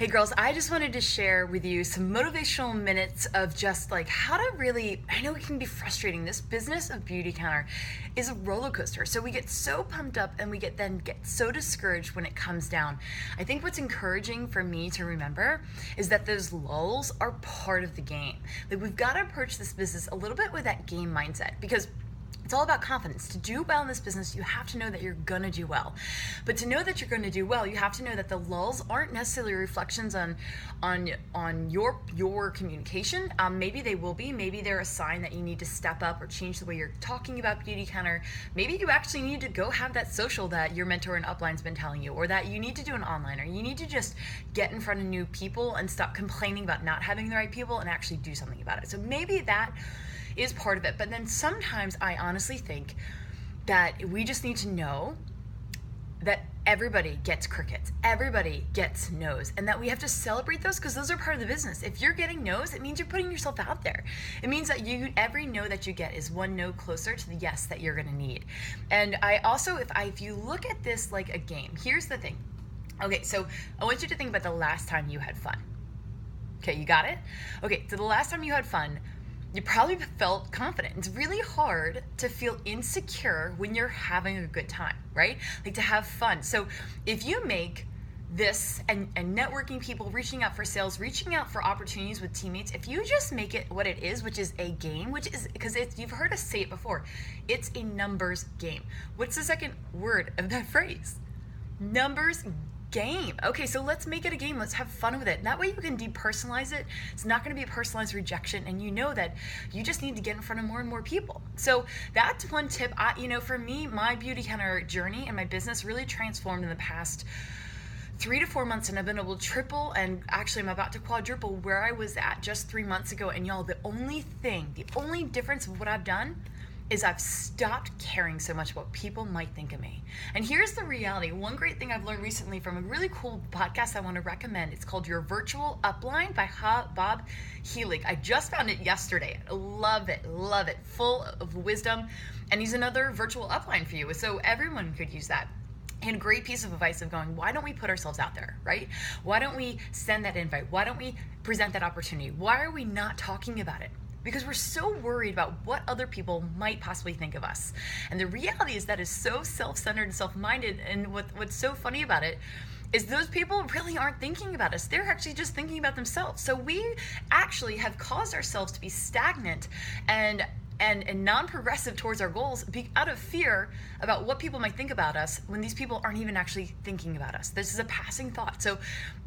Hey girls, I just wanted to share with you some motivational minutes of just like how to really, I know it can be frustrating. This business of Beauty Counter is a roller coaster. So we get so pumped up and we get so discouraged when it comes down. I think what's encouraging for me to remember is that those lulls are part of the game. Like we've got to approach this business a little bit with that game mindset because it's all about confidence. To do well in this business, you have to know that you're going to do well. But to know that you're going to do well, you have to know that the lulls aren't necessarily reflections on your communication. Maybe they will be. Maybe they're a sign that you need to step up or change the way you're talking about Beauty Counter. Maybe you actually need to go have that social that your mentor in Upline's been telling you, or that you need to do an online, or you need to just get in front of new people and stop complaining about not having the right people and actually do something about it. So maybe that is part of it. But then sometimes I honestly think that we just need to know that everybody gets crickets, everybody gets no's, and that we have to celebrate those because those are part of the business. If you're getting no's, it means you're putting yourself out there. It means that every no that you get is one no closer to the yes that you're going to need. And I also, if you look at this like a game, here's the thing. Okay, so I want you to think about the last time you had fun. Okay, you got it? Okay, so the last time you had fun, you probably felt confident. It's really hard to feel insecure when you're having a good time, right? Like to have fun. So if you make this and networking people, reaching out for sales, reaching out for opportunities with teammates, if you just make it what it is, which is a game, which is, because you've heard us say it before, it's a numbers game. What's the second word of that phrase? Numbers game. Okay, so let's make it a game. Let's have fun with it. That way you can depersonalize it. It's not going to be a personalized rejection, and you know that you just need to get in front of more and more people. So that's one tip. For me, my Beauty Counter journey and my business really transformed in the past 3 to 4 months, and I've been able to triple, and actually I'm about to quadruple where I was at just 3 months ago. And y'all, the only difference of what I've done is I've stopped caring so much what people might think of me. And here's the reality. One great thing I've learned recently from a really cool podcast I want to recommend. It's called Your Virtual Upline by Bob Heelig. I just found it yesterday. Love it. Full of wisdom. And he's another virtual upline for you. So everyone could use that. And a great piece of advice of going, why don't we put ourselves out there, right? Why don't we send that invite? Why don't we present that opportunity? Why are we not talking about it? Because we're so worried about what other people might possibly think of us. And the reality is that is so self-centered and self-minded. And what's so funny about it is those people really aren't thinking about us. They're actually just thinking about themselves. So we actually have caused ourselves to be stagnant and non-progressive towards our goals out of fear about what people might think about us when these people aren't even actually thinking about us. This is a passing thought. So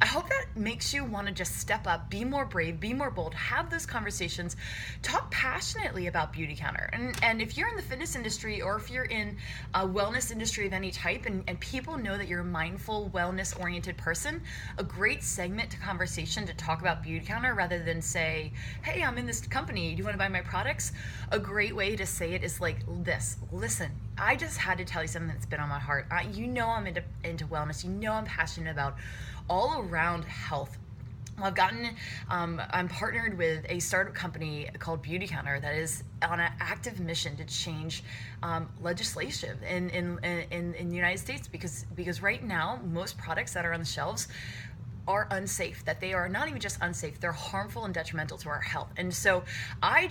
I hope that makes you want to just step up, be more brave, be more bold, have those conversations, talk passionately about Beauty Counter. And if you're in the fitness industry, or if you're in a wellness industry of any type, and people know that you're a mindful, wellness-oriented person, a great segment to conversation to talk about Beauty Counter rather than say, hey, I'm in this company, do you want to buy my products? A great way to say it is like this. Listen, I just had to tell you something that's been on my heart. I'm into wellness. I'm passionate about all around health. Well, I'm partnered with a startup company called Beauty Counter that is on an active mission to change legislation in the United States because right now most products that are on the shelves are unsafe, that they are not even just unsafe, they're harmful and detrimental to our health. And so I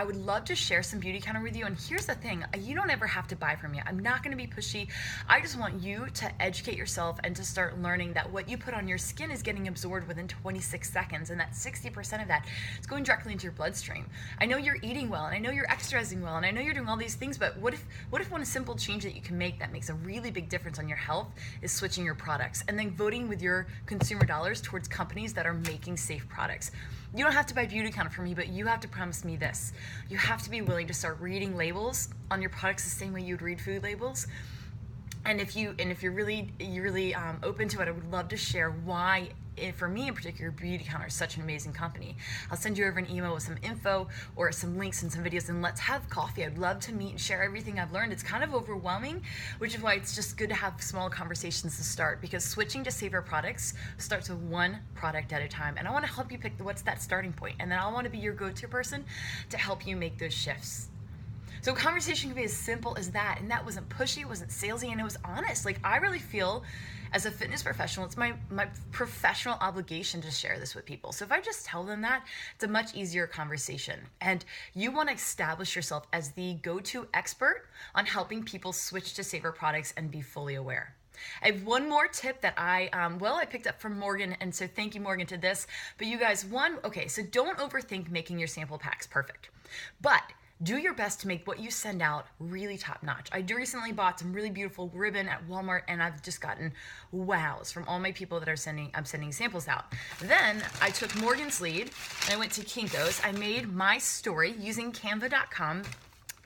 would love to share some Beauty Counter with you. And here's the thing, you don't ever have to buy from me. I'm not going to be pushy. I just want you to educate yourself and to start learning that what you put on your skin is getting absorbed within 26 seconds, and that 60% of that is going directly into your bloodstream. I know you're eating well, and I know you're exercising well, and I know you're doing all these things, but what if one simple change that you can make that makes a really big difference on your health is switching your products and then voting with your consumer dollars towards companies that are making safe products. You don't have to buy Beauty Counter from me, but you have to promise me this. You have to be willing to start reading labels on your products the same way you'd read food labels. And if you're really open to it, I would love to share why, for me in particular, Beauty Counter is such an amazing company. I'll send you over an email with some info or some links and some videos, and let's have coffee. I'd love to meet and share everything I've learned. It's kind of overwhelming, which is why it's just good to have small conversations to start, because switching to safer products starts with one product at a time. And I want to help you pick what's that starting point, and then I want to be your go-to person to help you make those shifts. So conversation can be as simple as that. And that wasn't pushy, it wasn't salesy, and it was honest. Like, I really feel as a fitness professional, it's my professional obligation to share this with people. So if I just tell them that, it's a much easier conversation. And you want to establish yourself as the go-to expert on helping people switch to safer products and be fully aware. I have one more tip that I picked up from Morgan, and so thank you, Morgan, to this. But you guys, so don't overthink making your sample packs perfect. But do your best to make what you send out really top notch. I recently bought some really beautiful ribbon at Walmart, and I've just gotten wows from all my people that I'm sending samples out. Then I took Morgan's lead and I went to Kinko's. I made my story using canva.com.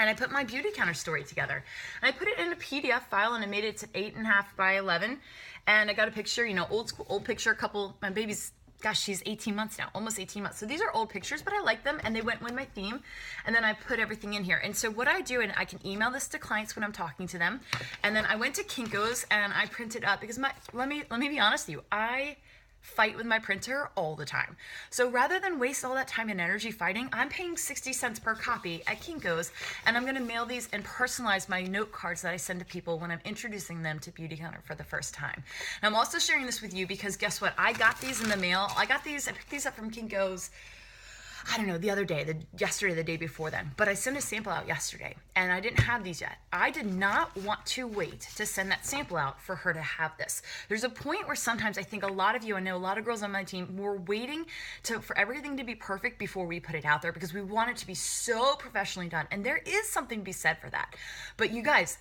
And I put my beauty counter story together. And I put it in a PDF file, and I made it to 8.5 by 11. And I got a picture, old picture, my baby's, gosh, she's 18 months now, almost 18 months. So these are old pictures, but I like them, and they went with my theme. And then I put everything in here. And so what I do, and I can email this to clients when I'm talking to them. And then I went to Kinko's and I printed up, because let me be honest with you, I fight with my printer all the time. So rather than waste all that time and energy fighting, I'm paying 60 cents per copy at Kinko's, and I'm going to mail these and personalize my note cards that I send to people when I'm introducing them to Beauty Counter for the first time. And I'm also sharing this with you because guess what? I got these in the mail. I picked these up from Kinko's, I don't know, the other day, yesterday, the day before then. But I sent a sample out yesterday, and I didn't have these yet. I did not want to wait to send that sample out for her to have this. There's a point where sometimes I think a lot of you, I know a lot of girls on my team, we're waiting for everything to be perfect before we put it out there because we want it to be so professionally done. And there is something to be said for that. But you guys,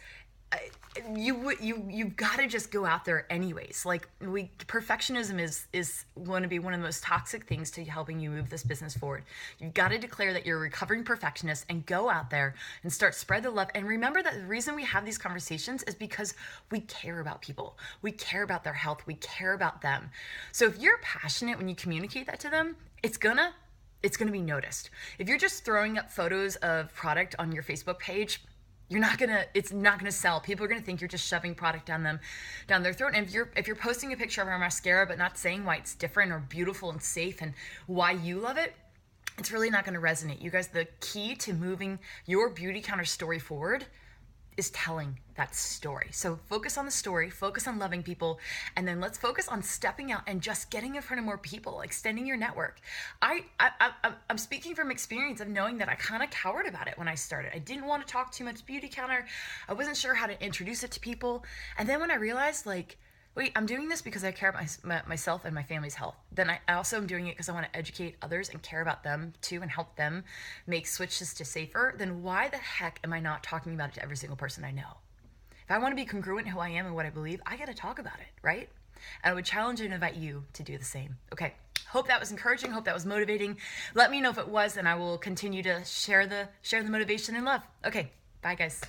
you've got to just go out there anyways. Like, perfectionism is going to be one of the most toxic things to helping you move this business forward. You've got to declare that you're a recovering perfectionist and go out there and spread the love. And remember that the reason we have these conversations is because we care about people. We care about their health. We care about them. So if you're passionate when you communicate that to them, it's gonna be noticed. If you're just throwing up photos of product on your Facebook page, it's not gonna sell. People are gonna think you're just shoving product down their throat. And if you're posting a picture of our mascara but not saying why it's different or beautiful and safe and why you love it, it's really not gonna resonate. You guys, the key to moving your beauty counter story forward is telling that story. So focus on the story, focus on loving people, and then let's focus on stepping out and just getting in front of more people, extending your network. I'm speaking from experience of knowing that I kind of cowered about it when I started. I didn't want to talk too much beauty counter. I wasn't sure how to introduce it to people. And then when I realized, like, wait, I'm doing this because I care about myself and my family's health. Then I also am doing it because I want to educate others and care about them too and help them make switches to safer. Then why the heck am I not talking about it to every single person I know? If I want to be congruent in who I am and what I believe, I got to talk about it, right? And I would challenge and invite you to do the same. Okay, hope that was encouraging, hope that was motivating. Let me know if it was, and I will continue to share the motivation and love. Okay, bye guys.